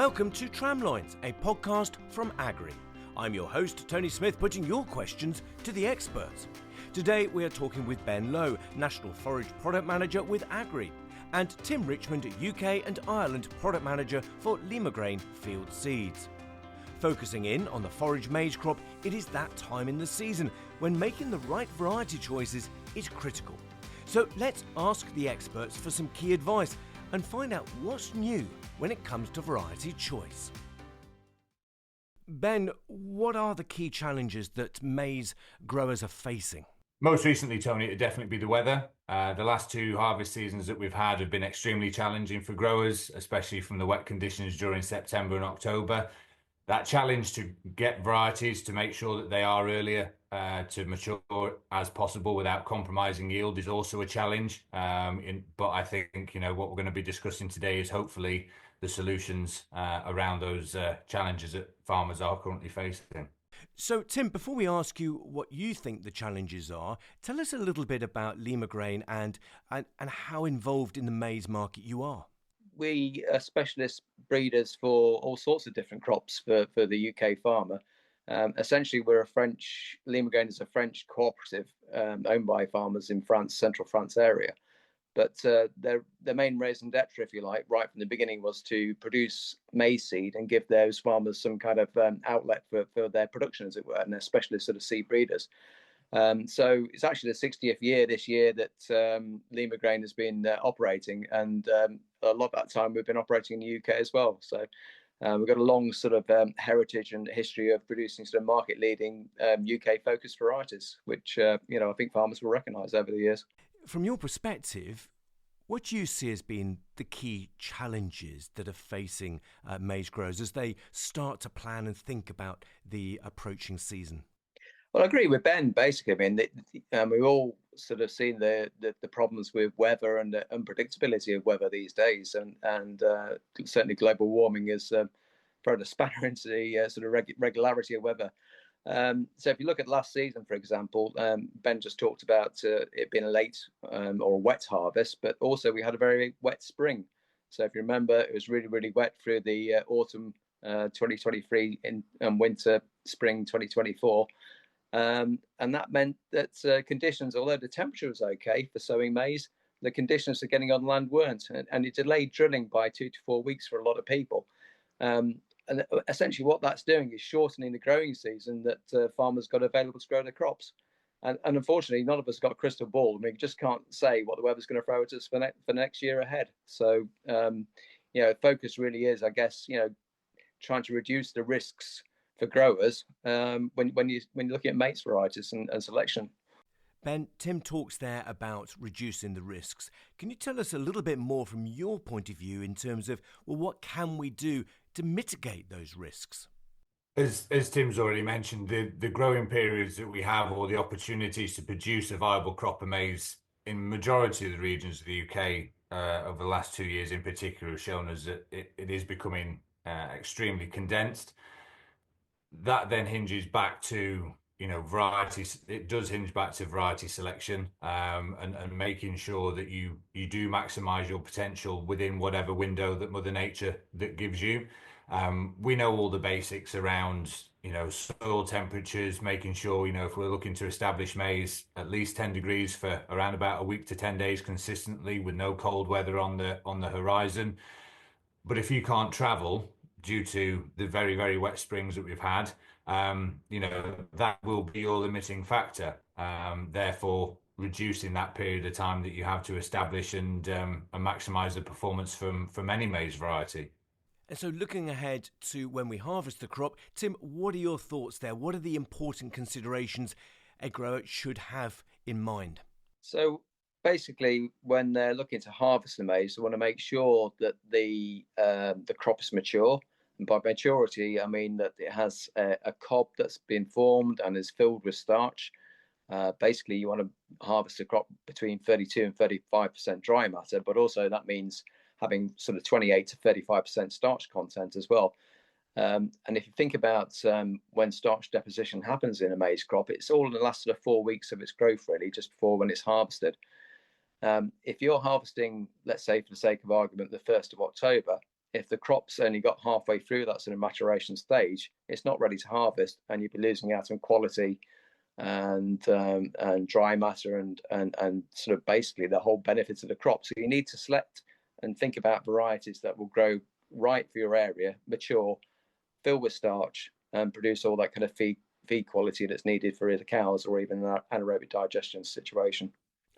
Welcome to Tramlines, a podcast from Agrii. I'm your host, Tony Smith, putting your questions to the experts. Today we are talking with Ben Lowe, National Forage Product Manager with Agrii, and Tim Richmond, UK and Ireland Product Manager for Limagrain Field Seeds. Focusing in on the forage maize crop, it is that time in the season when making the right variety choices is critical. So let's ask the experts for some key advice and find out what's new when it comes to variety choice. Ben, what are the key challenges that maize growers are facing? Most recently, Tony, it'd definitely be the weather. The last two harvest seasons that we've had have been extremely challenging for growers, especially from the wet conditions during September and October. That challenge to get varieties to make sure that they are earlier to mature as possible without compromising yield is also a challenge. But I think, what we're going to be discussing today is hopefully the solutions around those challenges that farmers are currently facing. So, Tim, before we ask you what you think the challenges are, tell us a little bit about Limagrain and how involved in the maize market you are. We are specialist breeders for all sorts of different crops for the UK farmer. Essentially, Limagrain is a French cooperative owned by farmers in France, central France area. But their main raison d'etre, if you like, right from the beginning was to produce maize seed and give those farmers some kind of outlet for their production, as it were, and they're specialist sort of seed breeders. So it's actually the 60th year this year that Limagrain has been operating, and a lot of that time we've been operating in the UK as well. So we've got a long sort of heritage and history of producing sort of market-leading UK-focused varieties, which I think farmers will recognise over the years. From your perspective, what do you see as being the key challenges that are facing maize growers as they start to plan and think about the approaching season? Well, I agree with Ben, basically. I mean, we've all sort of seen the problems with weather and the unpredictability of weather these days. And certainly global warming has thrown a spanner into the sort of regularity of weather. So if you look at last season, for example, Ben just talked about it being a late or a wet harvest, but also we had a very wet spring. So if you remember, it was really, really wet through the autumn 2023 and winter, spring 2024. And that meant that conditions, although the temperature was okay for sowing maize, the conditions for getting on land weren't. And it delayed drilling by 2 to 4 weeks for a lot of people. And essentially what that's doing is shortening the growing season that farmers got available to grow their crops. And unfortunately, none of us got a crystal ball. I mean, we just can't say what the weather's going to throw at us for next year ahead. So, focus really is, I guess, trying to reduce the risks for growers when you're looking at maize varieties and selection. Ben, Tim talks there about reducing the risks. Can you tell us a little bit more from your point of view in terms of, what can we do to mitigate those risks? As Tim's already mentioned, the growing periods that we have, or the opportunities to produce a viable crop of maize in majority of the regions of the UK over the last 2 years in particular, have shown us that it is becoming extremely condensed. That then hinges back to varieties. It does hinge back to variety selection and making sure that you do maximise your potential within whatever window that Mother Nature that gives you. We know all the basics around soil temperatures, making sure if we're looking to establish maize at least 10 degrees for around about a week to 10 days consistently with no cold weather on the horizon. But if you can't travel due to the very, very wet springs that we've had, that will be your limiting factor. Therefore, reducing that period of time that you have to establish and maximise the performance from any maize variety. And so looking ahead to when we harvest the crop, Tim, what are your thoughts there? What are the important considerations a grower should have in mind? So basically, when they're looking to harvest the maize, they want to make sure that the crop is mature. And by maturity, I mean that it has a cob that's been formed and is filled with starch. Basically, you want to harvest a crop between 32 and 35% dry matter, but also that means having sort of 28 to 35% starch content as well. And if you think about when starch deposition happens in a maize crop, it's all in the last sort of 4 weeks of its growth, really, just before when it's harvested. If you're harvesting, let's say for the sake of argument, the 1st of October, if the crop's only got halfway through that sort of maturation stage, it's not ready to harvest, and you'd be losing out on quality and dry matter and sort of basically the whole benefits of the crop. So you need to select and think about varieties that will grow right for your area, mature, fill with starch, and produce all that kind of feed quality that's needed for either cows or even an anaerobic digestion situation.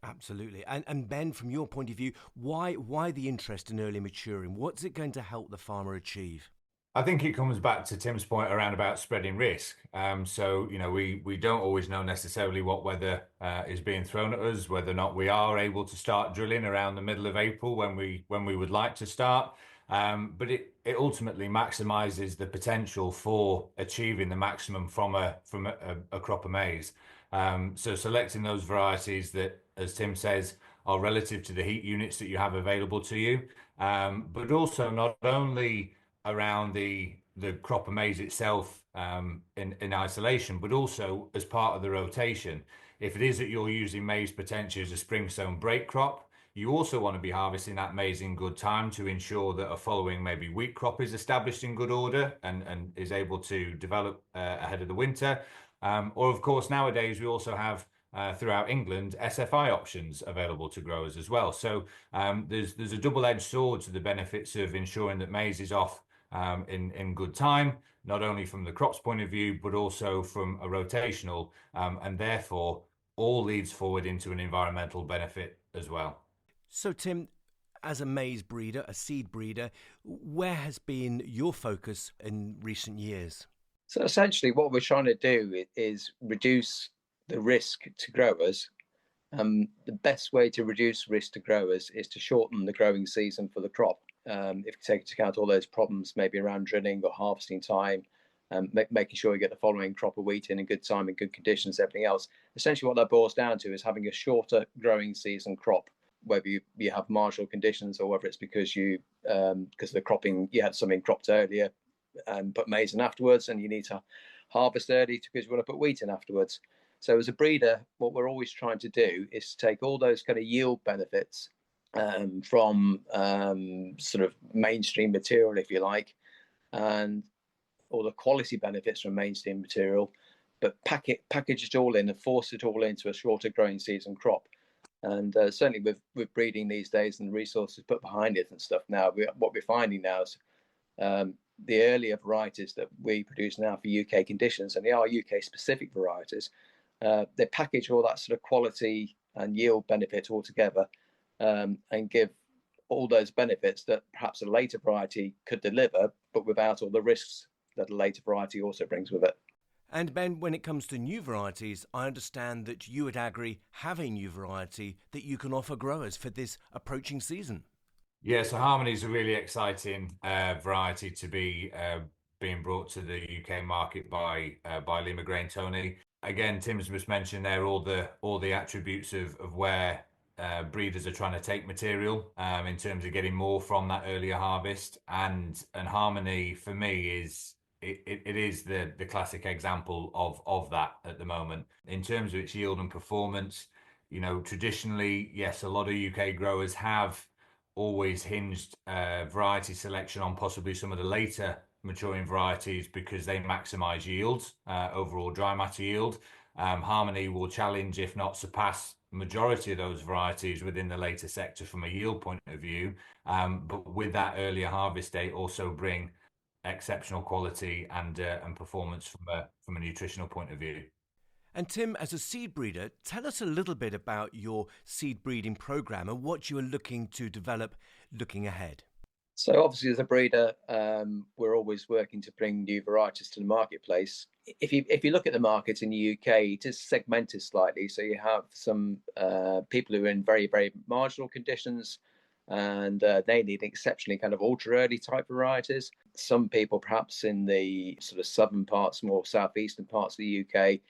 Absolutely. And Ben, from your point of view, why the interest in early maturing? What's it going to help the farmer achieve? I think it comes back to Tim's point around about spreading risk. So, we don't always know necessarily what weather is being thrown at us, whether or not we are able to start drilling around the middle of April when we would like to start. But it ultimately maximizes the potential for achieving the maximum from a crop of maize. So selecting those varieties that, as Tim says, are relative to the heat units that you have available to you, but also not only around the crop of maize itself in isolation, but also as part of the rotation. If it is that you're using maize potentially as a spring sown break crop, you also want to be harvesting that maize in good time to ensure that a following maybe wheat crop is established in good order and is able to develop ahead of the winter. Or of course, nowadays we also have throughout England SFI options available to growers as well. So there's a double-edged sword to the benefits of ensuring that maize is off in good time, not only from the crop's point of view, but also from a rotational, and therefore all leads forward into an environmental benefit as well. So, Tim, as a maize breeder, a seed breeder, where has been your focus in recent years? So essentially what we're trying to do is reduce the risk to growers. The best way to reduce risk to growers is to shorten the growing season for the crop. If you take into account all those problems, maybe around drilling or harvesting time, making sure you get the following crop of wheat in good time, in good conditions, everything else. Essentially what that boils down to is having a shorter growing season crop, whether you have marginal conditions or whether it's because because the cropping, you had something cropped earlier and put maize in afterwards, and you need to harvest early because you want to put wheat in afterwards. So as a breeder, what we're always trying to do is to take all those kind of yield benefits from sort of mainstream material, if you like, and all the quality benefits from mainstream material, but package it all in and force it all into a shorter growing season crop. And certainly with breeding these days and the resources put behind it and stuff now, what we're finding now is the earlier varieties that we produce now for UK conditions, and they are UK specific varieties, they package all that sort of quality and yield benefit all together, and give all those benefits that perhaps a later variety could deliver, but without all the risks that a later variety also brings with it. And Ben, when it comes to new varieties, I understand that you at Agrii have a new variety that you can offer growers for this approaching season. Yeah, so Harmony is a really exciting variety to be being brought to the UK market by Limagrain, Tony. Again, Tim's just mentioned there all the attributes of where breeders are trying to take material in terms of getting more from that earlier harvest, and Harmony for me is it is the classic example of that at the moment in terms of its yield and performance. Traditionally, yes, a lot of UK growers have always hinged variety selection on possibly some of the later maturing varieties because they maximize yields, overall dry matter yield. Harmony will challenge, if not surpass, majority of those varieties within the later sector from a yield point of view. But with that earlier harvest date, also bring exceptional quality and performance from a nutritional point of view. And Tim, as a seed breeder, tell us a little bit about your seed breeding program and what you are looking to develop looking ahead. So obviously as a breeder, we're always working to bring new varieties to the marketplace. If you look at the market in the UK, it is segmented slightly. So you have some people who are in very, very marginal conditions, and they need exceptionally kind of ultra early type varieties. Some people perhaps in the sort of southern parts, more southeastern parts of the UK,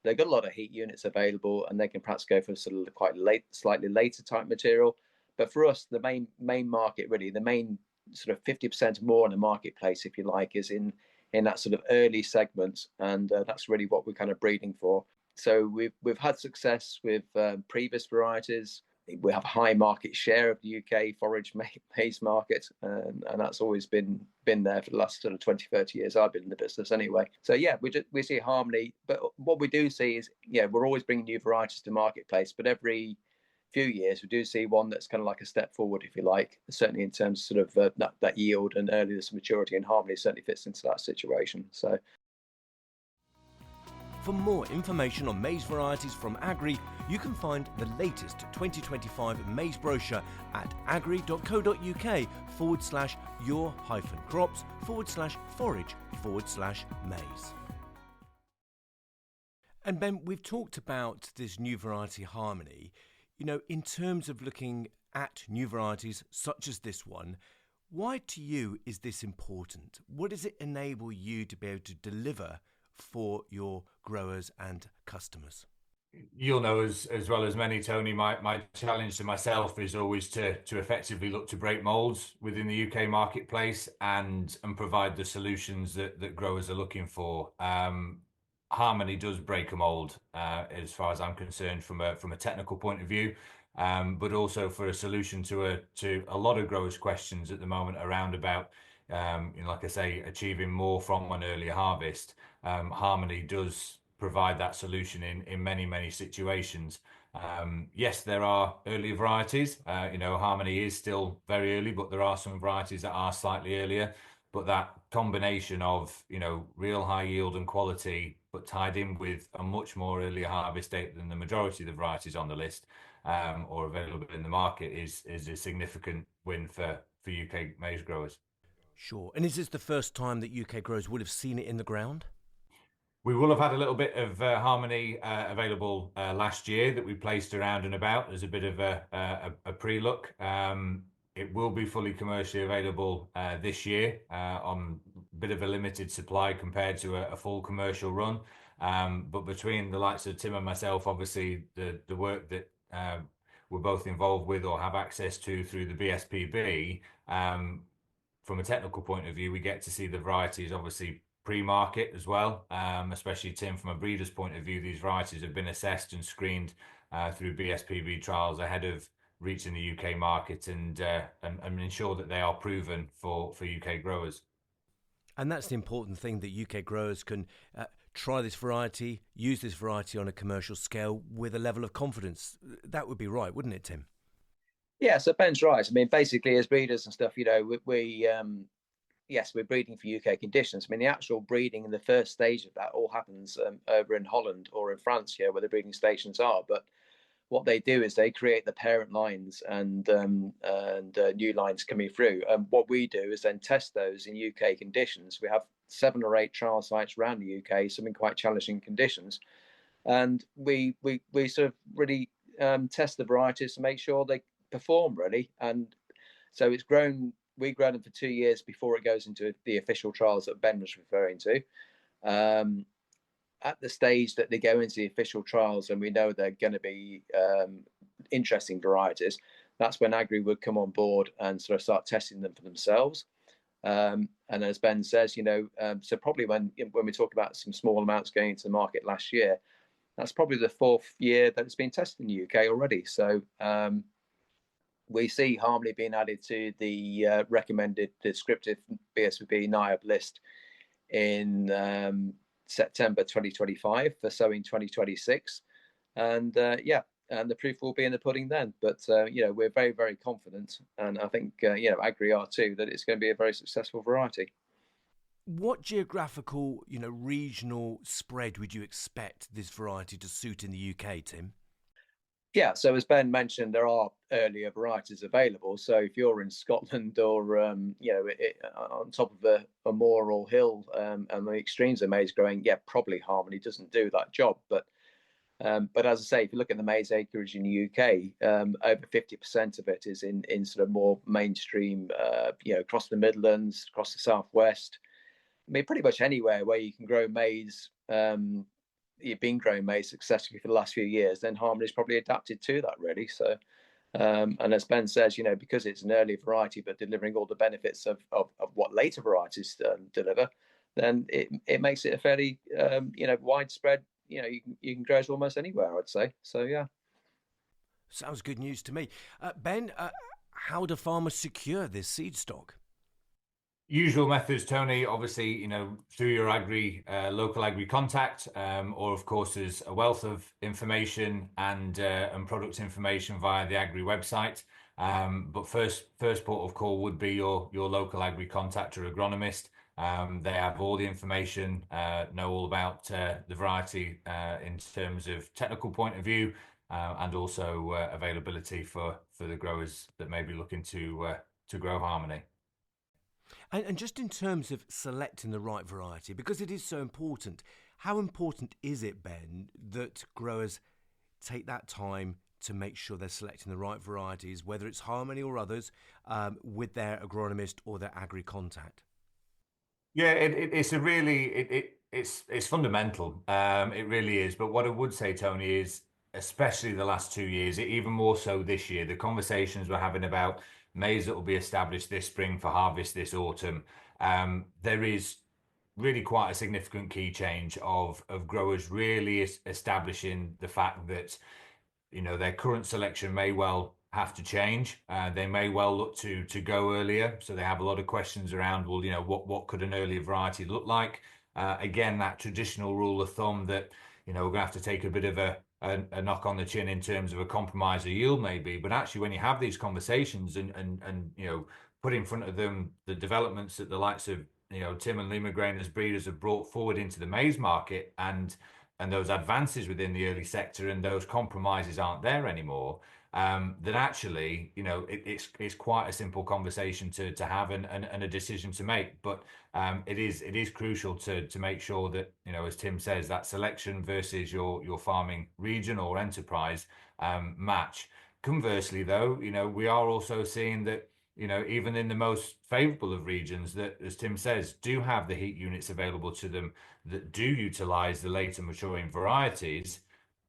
they've got a lot of heat units available and they can perhaps go for sort of quite late, slightly later type material. But for us, the main market, really, the main sort of 50% more in the marketplace, if you like, is in that sort of early segment. And that's really what we're kind of breeding for. So we've had success with previous varieties we have a high market share of the UK forage maize market, and that's always been there for the last sort of 20, 30 years I've been in the business anyway. So yeah, we see harmony, but what we do see is, we're always bringing new varieties to marketplace, but every few years we do see one that's kind of like a step forward, if you like, certainly in terms of sort of that yield and earliness, maturity, and harmony certainly fits into that situation. So for more information on maize varieties from Agrii, you can find the latest 2025 maize brochure at agrii.co.uk/your-crops/forage/maize. And Ben, we've talked about this new variety harmony. In terms of looking at new varieties such as this one, why to you is this important? What does it enable you to be able to deliver for your growers and customers? You'll know as well as many, Tony, my challenge to myself is always to effectively look to break molds within the UK marketplace and provide the solutions that growers are looking for. Harmony does break a mold, as far as I'm concerned, from a technical point of view, but also for a solution to a lot of growers' questions at the moment around about, like I say, achieving more from an earlier harvest. Harmony does provide that solution in many situations. Yes, there are earlier varieties. Harmony is still very early, but there are some varieties that are slightly earlier. But that combination of, real high yield and quality, but tied in with a much more earlier harvest date than the majority of the varieties on the list, or available in the market, is a significant win for UK maize growers. Sure. And is this the first time that UK growers would have seen it in the ground? We will have had a little bit of harmony available last year that we placed around and about as a bit of a pre-look. It will be fully commercially available this year on a bit of a limited supply compared to a full commercial run. But between the likes of Tim and myself, obviously the work that we're both involved with or have access to through the BSPB, from a technical point of view, we get to see the varieties obviously pre-market as well, especially Tim, from a breeder's point of view. These varieties have been assessed and screened through BSPB trials ahead of reaching the UK market, and ensure that they are proven for UK growers. And that's the important thing, that UK growers can try this variety, use this variety on a commercial scale with a level of confidence. That would be right, wouldn't it, Tim? Yeah, so Ben's right. I mean, basically, as breeders and stuff, yes, we're breeding for UK conditions. I mean, the actual breeding in the first stage of that all happens over in Holland or in France, where the breeding stations are. But what they do is they create the parent lines and new lines coming through. And what we do is then test those in UK conditions. We have 7 or 8 trial sites around the UK, some in quite challenging conditions, and we sort of really test the varieties to make sure they perform really. And so it's grown. We grow them for 2 years before it goes into the official trials that Ben was referring to. At the stage that they go into the official trials, and we know they're going to be interesting varieties, that's when Agrii would come on board and sort of start testing them for themselves. And as Ben says, so probably when we talk about some small amounts going into the market last year, that's probably the 4th year that it's been tested in the UK already. So we see harmony being added to the recommended descriptive BSPB NIAB list in September 2025 for sowing 2026, and and the proof will be in the pudding then. But we're very, very confident, and I think Agrii are too, that it's going to be a very successful variety. What geographical, regional spread would you expect this variety to suit in the UK, Tim? Yeah, so as Ben mentioned, there are earlier varieties available. So if you're in Scotland or on top of a moor or hill, and the extremes of maize growing, probably harmony doesn't do that job. But as I say, if you look at the maize acreage in the UK, over 50% of it is in sort of more mainstream, across the Midlands, across the Southwest. I mean, pretty much anywhere where you can grow maize. You've been growing maize successfully for the last few years, then harmony's probably adapted to that really. So and as Ben says, because it's an early variety but delivering all the benefits of what later varieties deliver, then it makes it a fairly widespread, you can grow it almost anywhere, I'd say. So yeah. Sounds good news to me. Ben, how do farmers secure this seed stock? Usual methods, Tony, obviously, through your local agri contact, or of course, there's a wealth of information and product information via the agri website. But first port of call would be your local agri contact or agronomist. They have all the information, know all about the variety in terms of technical point of view, and also availability for the growers that may be looking to grow Harmony. And just in terms of selecting the right variety, because it is so important, how important is it, Ben, that growers take that time to make sure they're selecting the right varieties, whether it's Harmony or others, with their agronomist or their agri contact? Yeah, it's fundamental. It really is. But what I would say, Tony, is especially the last 2 years, even more so this year, the conversations we're having about maize that will be established this spring for harvest this autumn, there is really quite a significant key change of growers really establishing the fact that their current selection may well have to change. They may well look to go earlier. So they have a lot of questions around, well, what could an earlier variety look like? Again, that traditional rule of thumb that, we're going to have to take a bit of a knock on the chin in terms of a compromise of yield maybe. But actually, when you have these conversations and put in front of them the developments that the likes of, Tim and Limagrain as breeders have brought forward into the maize market and those advances within the early sector and those compromises aren't there anymore, then actually, it's quite a simple conversation to have and a decision to make. But it is crucial to make sure that, as Tim says, that selection versus your farming region or enterprise match. Conversely, though, we are also seeing that, even in the most favourable of regions that, as Tim says, do have the heat units available to them that do utilise the later maturing varieties,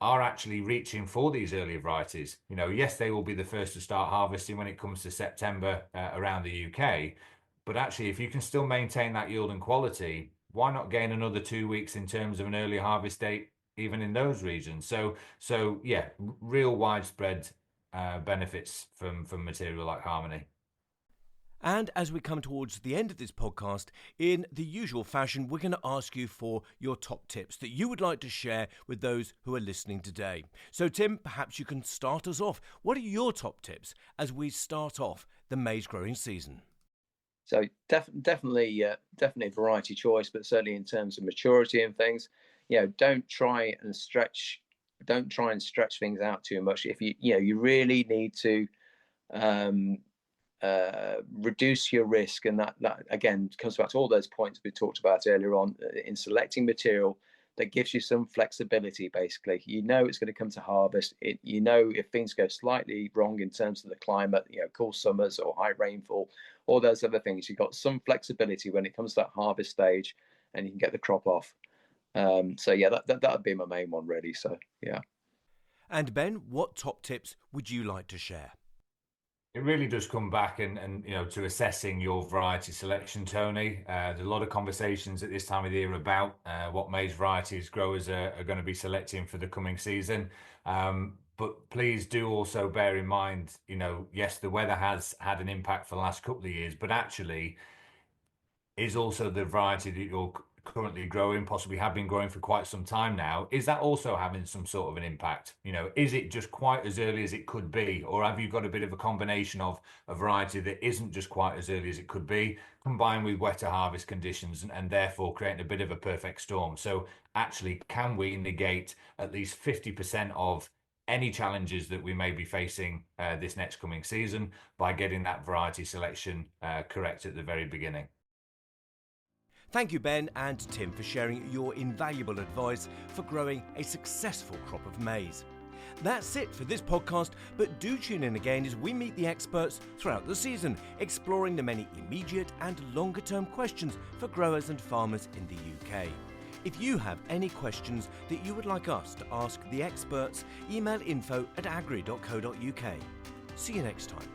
are actually reaching for these earlier varieties. Yes, they will be the first to start harvesting when it comes to September around the UK, but actually, if you can still maintain that yield and quality, why not gain another 2 weeks in terms of an early harvest date, even in those regions? So yeah, real widespread benefits from material like Harmony. And as we come towards the end of this podcast, in the usual fashion, we're going to ask you for your top tips that you would like to share with those who are listening today. So, Tim, perhaps you can start us off. What are your top tips as we start off the maize growing season? So definitely variety choice, but certainly in terms of maturity and things, don't try and stretch things out too much. If you really need to reduce your risk, and that again comes back to all those points we talked about earlier on in selecting material that gives you some flexibility. Basically, it's going to come to harvest. If things go slightly wrong in terms of the climate, cool summers or high rainfall, all those other things, you've got some flexibility when it comes to that harvest stage, and you can get the crop off. So yeah, that would be my main one, really. So yeah. And Ben, what top tips would you like to share? It really does come back and to assessing your variety selection, Tony. There's a lot of conversations at this time of the year about what maize varieties growers are going to be selecting for the coming season. But please do also bear in mind, yes, the weather has had an impact for the last couple of years, but actually is also the variety that you're currently growing, possibly have been growing for quite some time now, is that also having some sort of an impact? Is it just quite as early as it could be, or have you got a bit of a combination of a variety that isn't just quite as early as it could be, combined with wetter harvest conditions and therefore creating a bit of a perfect storm? So actually, can we negate at least 50% of any challenges that we may be facing this next coming season by getting that variety selection correct at the very beginning? Thank you, Ben and Tim, for sharing your invaluable advice for growing a successful crop of maize. That's it for this podcast, but do tune in again as we meet the experts throughout the season, exploring the many immediate and longer-term questions for growers and farmers in the UK. If you have any questions that you would like us to ask the experts, email info@agrii.co.uk. See you next time.